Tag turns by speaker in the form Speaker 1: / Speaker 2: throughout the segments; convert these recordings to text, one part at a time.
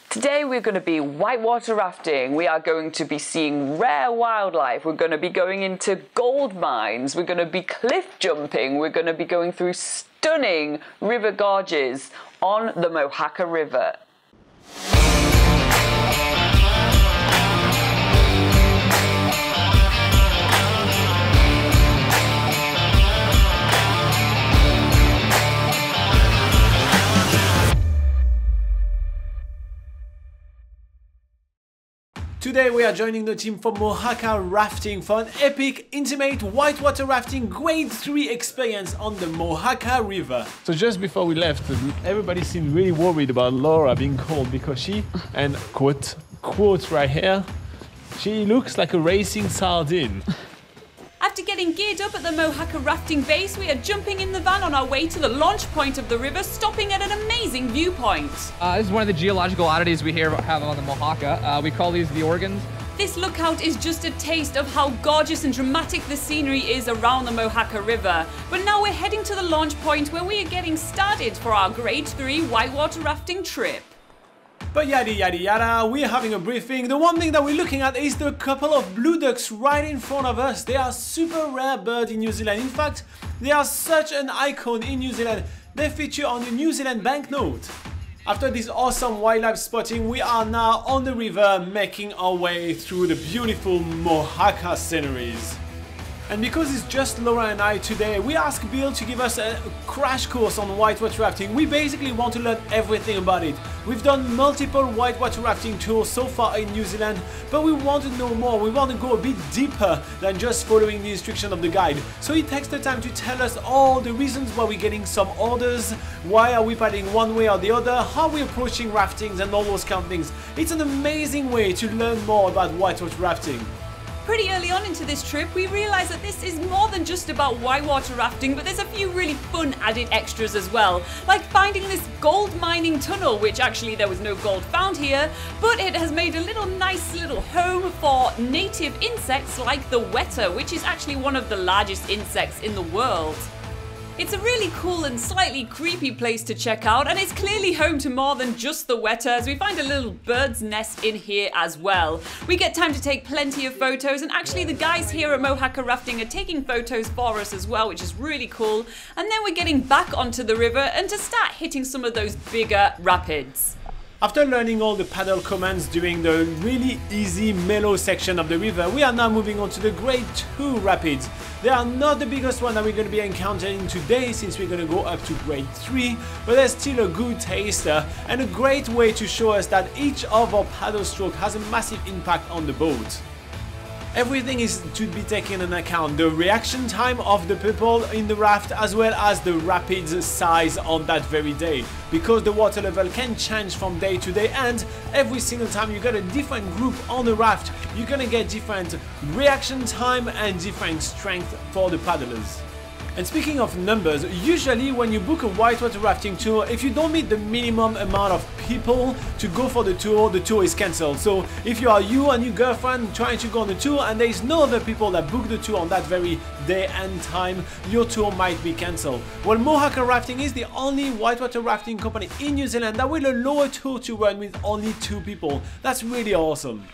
Speaker 1: Today we're going to be whitewater rafting. We are going to be seeing rare wildlife. We're going to be going into gold mines. We're going to be cliff jumping. We're going to be going through stunning river gorges on the Mohaka River.
Speaker 2: Today we are joining the team for Mohaka Rafting for an epic, intimate whitewater rafting grade 3 experience on the Mohaka River.
Speaker 3: So just before we left, everybody seemed really worried about Laura being cold because she, and quote right here, she looks like a racing sardine.
Speaker 4: After getting geared up at the Mohaka Rafting base, we are jumping in the van on our way to the launch point of the river, stopping at an amazing viewpoint.
Speaker 5: This is one of the geological oddities we have on the Mohaka. We call these the organs.
Speaker 4: This lookout is just a taste of how gorgeous and dramatic the scenery is around the Mohaka River. But now we're heading to the launch point where we are getting started for our grade 3 whitewater rafting trip.
Speaker 2: But yada yada yada, we're having a briefing. The one thing that we're looking at is the couple of blue ducks right in front of us. They are super rare bird in New Zealand. In fact, they are such an icon in New Zealand. They feature on the New Zealand banknote. After this awesome wildlife spotting, we are now on the river making our way through the beautiful Mohaka sceneries. And because it's just Laura and I today, we asked Bill to give us a crash course on whitewater rafting. We basically want to learn everything about it. We've done multiple whitewater rafting tours so far in New Zealand, but we want to know more. We want to go a bit deeper than just following the instruction of the guide. So he takes the time to tell us all the reasons why we're getting some orders, why are we paddling one way or the other, how we're approaching raftings and all those kind of things. It's an amazing way to learn more about whitewater rafting.
Speaker 4: Pretty early on into this trip, we realised that this is more than just about whitewater rafting, but there's a few really fun added extras as well, like finding this gold mining tunnel, which actually there was no gold found here, but it has made a nice little home for native insects like the weta, which is actually one of the largest insects in the world. It's a really cool and slightly creepy place to check out, and it's clearly home to more than just the weta, as we find a little bird's nest in here as well. We get time to take plenty of photos, and actually the guys here at Mohaka Rafting are taking photos for us as well, which is really cool. And then we're getting back onto the river and to start hitting some of those bigger rapids.
Speaker 2: After learning all the paddle commands during the really easy mellow section of the river, we are now moving on to the grade 2 rapids. They are not the biggest one that we're going to be encountering today, since we're going to go up to grade 3, but they're still a good taster and a great way to show us that each of our paddle stroke has a massive impact on the boat. Everything is to be taken into account, the reaction time of the people in the raft as well as the rapids size on that very day, because the water level can change from day to day, and every single time you got a different group on the raft, you're gonna get different reaction time and different strength for the paddlers. And speaking of numbers, usually when you book a whitewater rafting tour, if you don't meet the minimum amount of people to go for the tour is cancelled. So if you are you and your girlfriend trying to go on the tour and there is no other people that book the tour on that very day and time, your tour might be cancelled. Well, Mohaka Rafting is the only whitewater rafting company in New Zealand that will allow a tour to run with only 2 people. That's really awesome.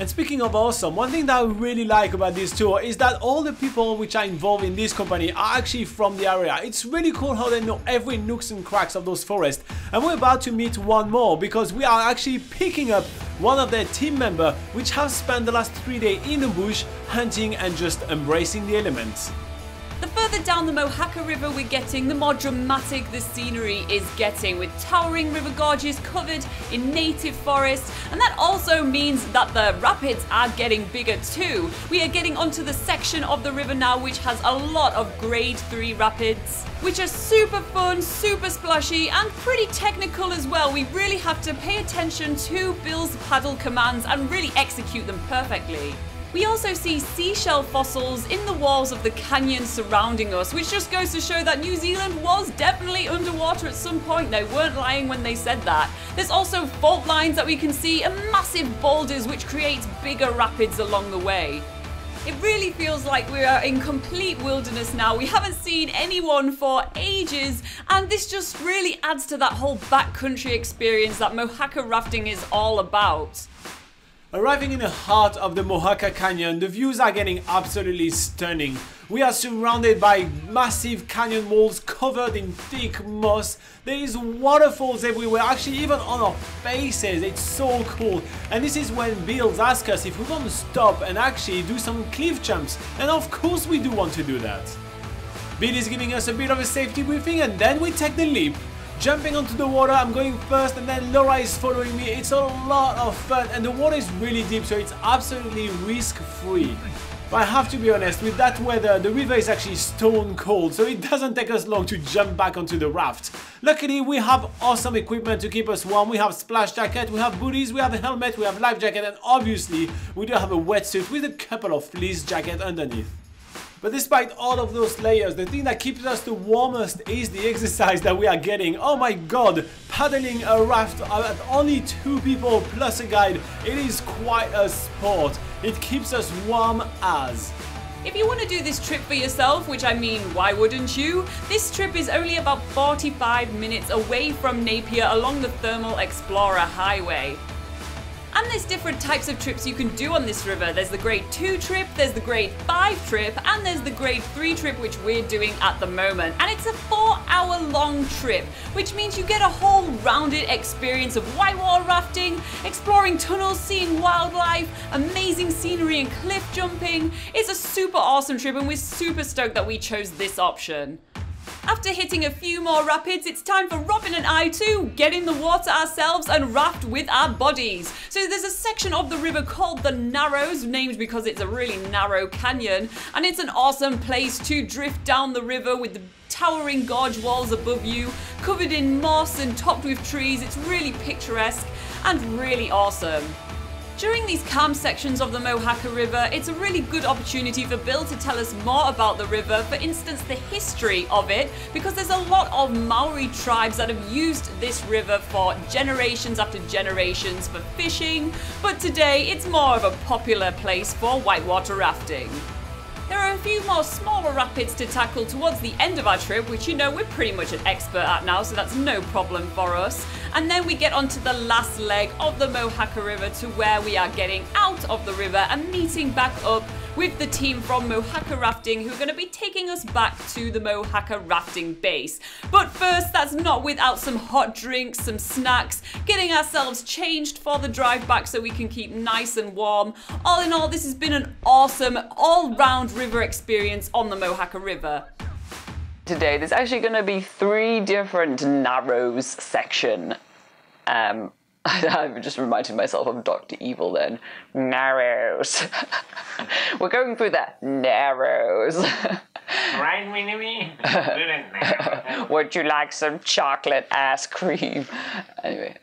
Speaker 2: And speaking of awesome, one thing that I really like about this tour is that all the people which are involved in this company are actually from the area. It's really cool how they know every nooks and cracks of those forests. And we're about to meet one more, because we are actually picking up one of their team members which have spent the last 3 days in the bush hunting and just embracing the elements.
Speaker 4: The further down the Mohaka River we're getting, the more dramatic the scenery is getting, with towering river gorges covered in native forest, and that also means that the rapids are getting bigger too. We are getting onto the section of the river now which has a lot of grade 3 rapids, which are super fun, super splashy, and pretty technical as well. We really have to pay attention to Bill's paddle commands and really execute them perfectly. We also see seashell fossils in the walls of the canyon surrounding us, which just goes to show that New Zealand was definitely underwater at some point. They weren't lying when they said that. There's also fault lines that we can see and massive boulders which create bigger rapids along the way. It really feels like we are in complete wilderness now. We haven't seen anyone for ages, and this just really adds to that whole backcountry experience that Mohaka rafting is all about.
Speaker 2: Arriving in the heart of the Mohaka Canyon, the views are getting absolutely stunning. We are surrounded by massive canyon walls covered in thick moss. There is waterfalls everywhere, actually even on our faces. It's so cool. And this is when Bill asks us if we want to stop and actually do some cliff jumps. And of course we do want to do that. Bill is giving us a bit of a safety briefing, and then we take the leap. Jumping onto the water, I'm going first and then Laura is following me. It's a lot of fun and the water is really deep, so it's absolutely risk-free. But I have to be honest, with that weather, the river is actually stone cold, so it doesn't take us long to jump back onto the raft. Luckily, we have awesome equipment to keep us warm. We have splash jacket, we have booties, we have a helmet, we have life jacket, and obviously, we do have a wetsuit with a couple of fleece jacket underneath. But despite all of those layers, the thing that keeps us the warmest is the exercise that we are getting. Oh my god, paddling a raft at only 2 people plus a guide, it is quite a sport. It keeps us warm as.
Speaker 4: If you want to do this trip for yourself, which I mean, why wouldn't you? This trip is only about 45 minutes away from Napier along the Thermal Explorer Highway. And there's different types of trips you can do on this river. There's the grade 2 trip, there's the grade 5 trip, and there's the grade 3 trip, which we're doing at the moment. And it's a 4-hour long trip, which means you get a whole rounded experience of whitewater rafting, exploring tunnels, seeing wildlife, amazing scenery and cliff jumping. It's a super awesome trip and we're super stoked that we chose this option. After hitting a few more rapids, it's time for Robin and I to get in the water ourselves and raft with our bodies. So there's a section of the river called the Narrows, named because it's a really narrow canyon, and it's an awesome place to drift down the river with the towering gorge walls above you, covered in moss and topped with trees. It's really picturesque and really awesome. During these calm sections of the Mohaka River, it's a really good opportunity for Bill to tell us more about the river, for instance the history of it, because there's a lot of Maori tribes that have used this river for generations after generations for fishing, but today it's more of a popular place for whitewater rafting. There are a few more smaller rapids to tackle towards the end of our trip, which you know we're pretty much an expert at now, so that's no problem for us. And then we get onto the last leg of the Mohaka River to where we are getting out of the river and meeting back up with the team from Mohaka Rafting, who are going to be taking us back to the Mohaka Rafting base. But first, that's not without some hot drinks, some snacks, getting ourselves changed for the drive back so we can keep nice and warm. All in all, this has been an awesome all-round river experience on the Mohaka River.
Speaker 1: Today, there's actually going to be 3 different Narrows section. I've just reminded myself of Dr. Evil then. Narrows. We're going through the Narrows.
Speaker 6: Right, Winnie?
Speaker 1: Would you like some chocolate ice cream? Anyway,